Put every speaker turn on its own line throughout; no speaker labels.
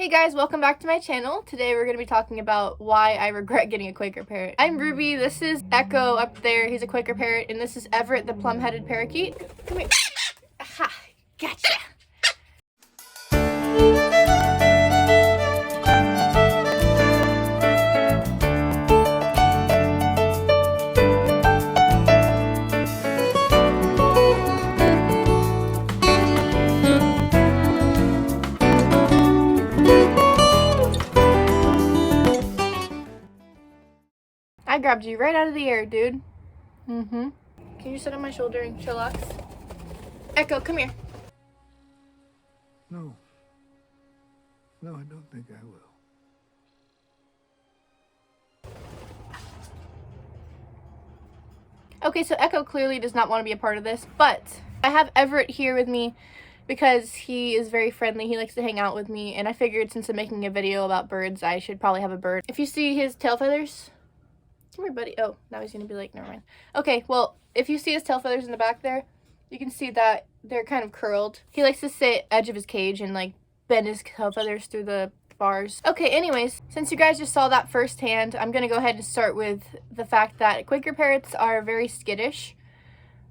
Hey guys, welcome back to my channel. Today we're going to be talking about why I regret getting a Quaker parrot. I'm Ruby, this is Echo up there, he's a Quaker parrot, and this is Everett, the plum-headed parakeet. Come here. Aha, gotcha. I grabbed you right out of the air, dude. Can you sit on my shoulder and chillax? Echo, come here.
No. No, I don't think I will.
Okay, so Echo clearly does not want to be a part of this, but I have Everett here with me because he is very friendly. He likes to hang out with me, and I figured since I'm making a video about birds, I should probably have a bird. If you see his tail feathers, come here, buddy. Oh, now he's gonna be like, never mind. Okay, well, if you see his tail feathers in the back there, you can see that they're kind of curled. He likes to sit edge of his cage and like bend his tail feathers through the bars. Okay, anyways, since you guys just saw that firsthand, I'm gonna go ahead and start with the fact that Quaker parrots are very skittish.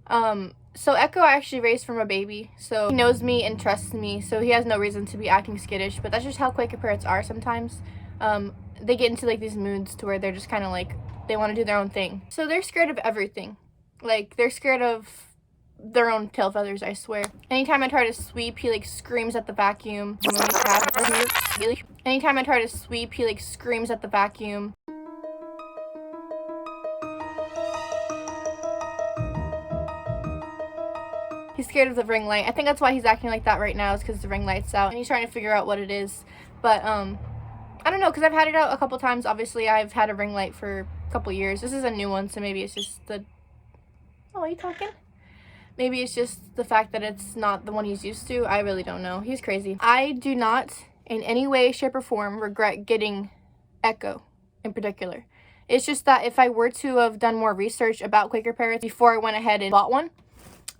So Echo I actually raised from a baby, so he knows me and trusts me, so he has no reason to be acting skittish, but that's just how Quaker parrots are sometimes. They get into like these moods to where they're just kind of like, they want to do their own thing. So they're scared of everything. Like, they're scared of their own tail feathers, I swear. Anytime I try to sweep, he like screams at the vacuum. Anytime I try to sweep, he like screams at the vacuum. He's scared of the ring light. I think that's why he's acting like that right now, is because the ring light's out and he's trying to figure out what it is. But I don't know, because I've had it out a couple times. Obviously, I've had a ring light for a couple years. This is a new one, so maybe it's just the... Oh, are you talking? Maybe it's just the fact that it's not the one he's used to. I really don't know. He's crazy. I do not, in any way, shape, or form, regret getting Echo in particular. It's just that if I were to have done more research about Quaker parrots before I went ahead and bought one,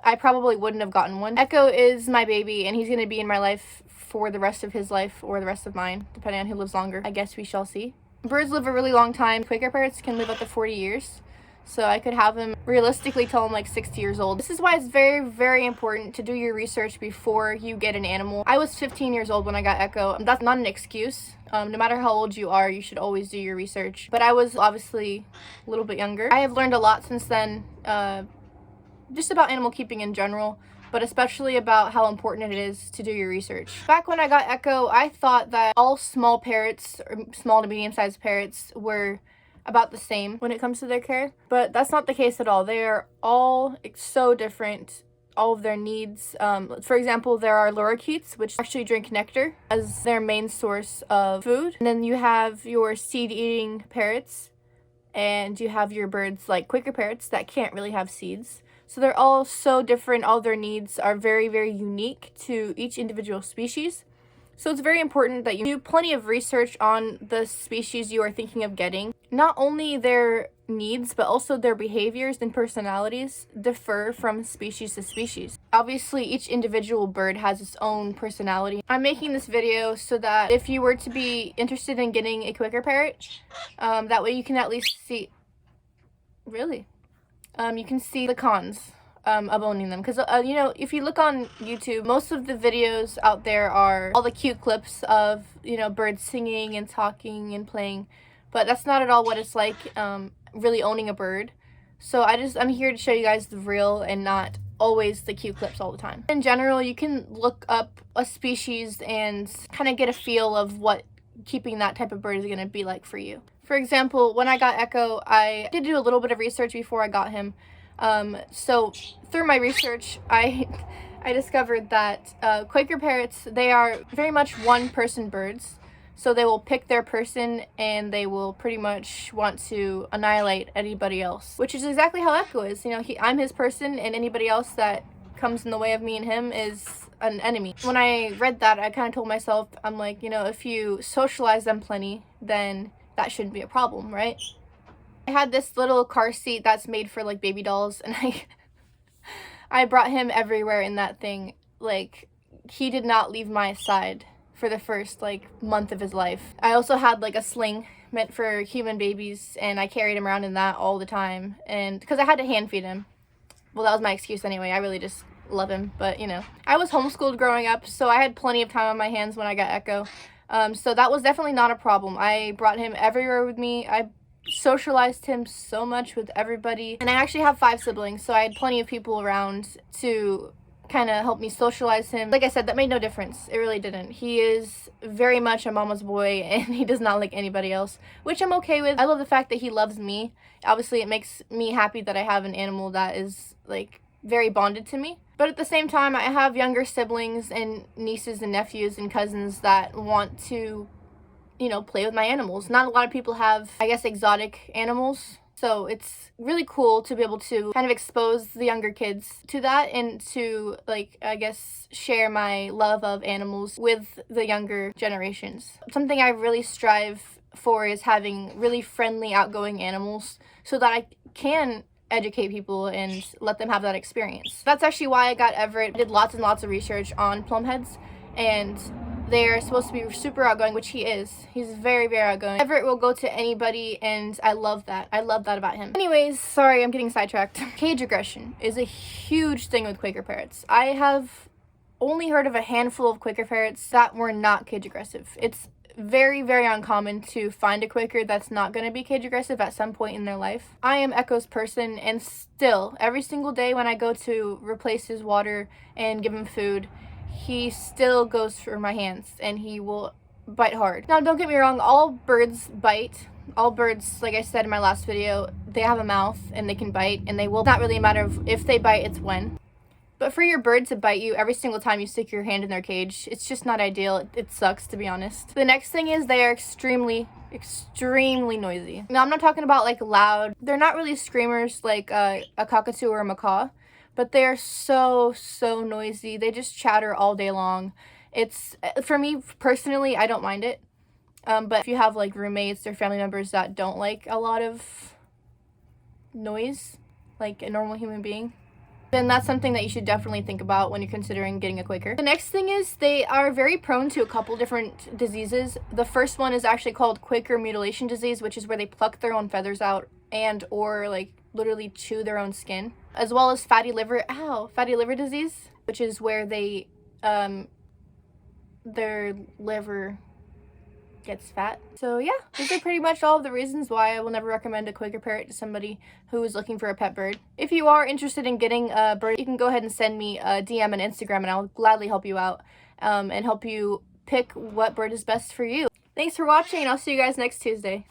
I probably wouldn't have gotten one. Echo is my baby, and he's going to be in my life for the rest of his life, or the rest of mine, depending on who lives longer. I guess we shall see. Birds live a really long time. Quaker parrots can live up to 40 years. So I could have him realistically till I'm like 60 years old. This is why it's very, very important to do your research before you get an animal. I was 15 years old when I got Echo. That's not an excuse. No matter how old you are, you should always do your research. But I was obviously a little bit younger. I have learned a lot since then, just about animal keeping in general, but especially about how important it is to do your research. Back when I got Echo, I thought that all small parrots, or small to medium-sized parrots, were about the same when it comes to their care, but that's not the case at all. They are all so different, all of their needs. For example, there are lorikeets, which actually drink nectar as their main source of food. And then you have your seed-eating parrots, and you have your birds like Quaker parrots that can't really have seeds. So they're all so different. All their needs are very, very unique to each individual species. So it's very important that you do plenty of research on the species you are thinking of getting. Not only their needs, but also their behaviors and personalities differ from species to species. Obviously, each individual bird has its own personality. I'm making this video so that if you were to be interested in getting a Quaker parrot, that way you can at least see... Really? You can see the cons of owning them, because you know, if you look on YouTube, most of the videos out there are all the cute clips of, you know, birds singing and talking and playing, but that's not at all what it's like really owning a bird. So I'm here to show you guys the real and not always the cute clips all the time. In general, you can look up a species and kind of get a feel of what keeping that type of bird is going to be like for you. For example, when I got Echo, I did do a little bit of research before I got him. So through my research, I discovered that Quaker parrots, they are very much one-person birds. So they will pick their person and they will pretty much want to annihilate anybody else, which is exactly how Echo is. You know, I'm his person, and anybody else that comes in the way of me and him is an enemy. When I read that, I kind of told myself, I'm like, you know, if you socialize them plenty, then that shouldn't be a problem, right? I had this little car seat that's made for like baby dolls, and I brought him everywhere in that thing. Like, he did not leave my side for the first like month of his life. I also had like a sling meant for human babies, and I carried him around in that all the time, and because I had to hand feed him. Well, that was my excuse anyway. I really just love him, but you know, I was homeschooled growing up, so I had plenty of time on my hands when I got Echo. So that was definitely not a problem. I brought him everywhere with me. I socialized him so much with everybody, and I actually have 5 siblings, so I had plenty of people around to kind of help me socialize him. Like I said, that made no difference. It really didn't. He is very much a mama's boy, and he does not like anybody else, which I'm okay with. I love the fact that he loves me. Obviously, it makes me happy that I have an animal that is like very bonded to me. But at the same time, I have younger siblings and nieces and nephews and cousins that want to, you know, play with my animals. Not a lot of people have, I guess, exotic animals. So it's really cool to be able to kind of expose the younger kids to that, and to, like, I guess, share my love of animals with the younger generations. Something I really strive for is having really friendly, outgoing animals so that I can educate people and let them have that experience. That's actually why I got Everett. I did lots and lots of research on plumheads, and they're supposed to be super outgoing, which he is. He's very, very outgoing. Everett will go to anybody, and I love that. I love that about him. Anyways, sorry, I'm getting sidetracked. Cage aggression is a huge thing with Quaker parrots. I have only heard of a handful of Quaker parrots that were not cage aggressive. It's very, very uncommon to find a Quaker that's not going to be cage aggressive at some point in their life. I am Echo's person, and still, every single day when I go to replace his water and give him food, he still goes for my hands, and he will bite hard. Now, don't get me wrong, all birds bite. All birds, like I said in my last video, they have a mouth and they can bite, and they will. It's not really a matter of if they bite, it's when. But for your bird to bite you every single time you stick your hand in their cage, it's just not ideal. It sucks, to be honest. The next thing is they are extremely noisy. Now, I'm not talking about like loud. They're not really screamers like a cockatoo or a macaw, but they're so noisy. They just chatter all day long. It's, for me personally, I don't mind it. But if you have like roommates or family members that don't like a lot of noise, like a normal human being, then that's something that you should definitely think about when you're considering getting a Quaker. The next thing is they are very prone to a couple different diseases. The first one is actually called Quaker mutilation disease, which is where they pluck their own feathers out and or like literally chew their own skin, as well as fatty liver disease, which is where they their liver gets fat. So yeah, these are pretty much all of the reasons why I will never recommend a Quaker parrot to somebody who is looking for a pet bird. If you are interested in getting a bird, you can go ahead and send me a DM on Instagram, and I'll gladly help you out and help you pick what bird is best for you. Thanks for watching, and I'll see you guys next Tuesday.